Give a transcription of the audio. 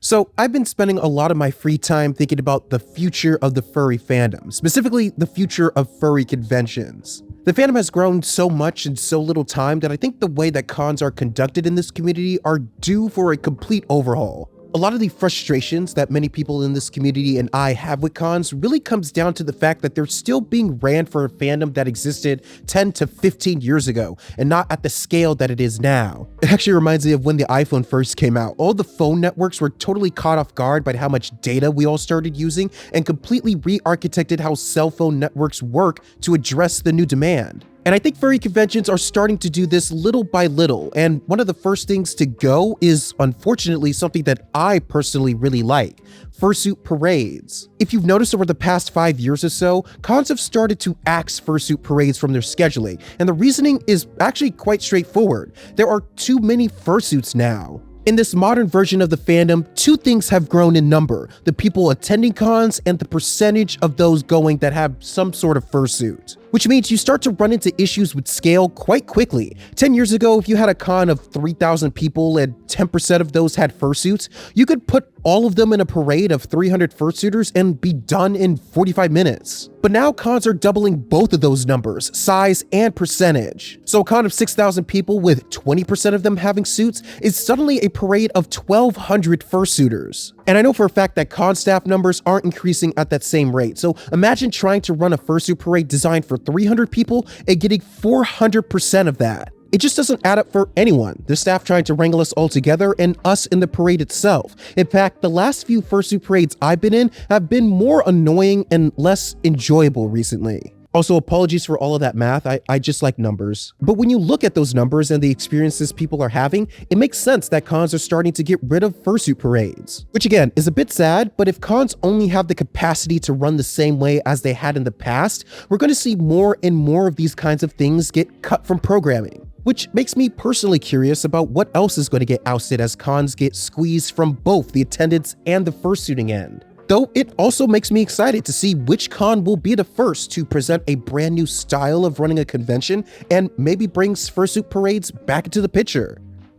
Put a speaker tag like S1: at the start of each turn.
S1: So, I've been spending a lot of my free time thinking about the future of the furry fandom, specifically the future of furry conventions. The fandom has grown so much in so little time that I think the way that cons are conducted in this community are due for a complete overhaul. A lot of the frustrations that many people in this community and I have with cons really comes down to the fact that they're still being ran for a fandom that existed 10 to 15 years ago and not at the scale that it is now. It actually reminds me of when the iPhone first came out. All the phone networks were totally caught off guard by how much data we all started using and completely re-architected how cell phone networks work to address the new demand. And I think furry conventions are starting to do this little by little, and one of the first things to go is, unfortunately, something that I personally really like: fursuit parades. If you've noticed over the past 5 years or so, cons have started to axe fursuit parades from their scheduling, and the reasoning is actually quite straightforward. There are too many fursuits now. In this modern version of the fandom, two things have grown in number: the people attending cons and the percentage of those going that have some sort of fursuit. Which means you start to run into issues with scale quite quickly. 10 years ago, if you had a con of 3,000 people and 10% of those had fursuits, you could put all of them in a parade of 300 fursuiters and be done in 45 minutes. But now cons are doubling both of those numbers, size and percentage. So a con of 6,000 people with 20% of them having suits is suddenly a parade of 1,200 fursuiters. And I know for a fact that con staff numbers aren't increasing at that same rate. So imagine trying to run a fursuit parade designed for 300 people and getting 400% of that. It just doesn't add up for anyone. The staff trying to wrangle us all together and us in the parade itself. In fact, the last few fursuit parades I've been in have been more annoying and less enjoyable recently. Also, apologies for all of that math, I just like numbers. But when you look at those numbers and the experiences people are having, it makes sense that cons are starting to get rid of fursuit parades. Which again, is a bit sad, but if cons only have the capacity to run the same way as they had in the past, we're going to see more and more of these kinds of things get cut from programming. Which makes me personally curious about what else is going to get ousted as cons get squeezed from both the attendance and the fursuiting end. Though it also makes me excited to see which con will be the first to present a brand new style of running a convention and maybe brings fursuit parades back into the picture.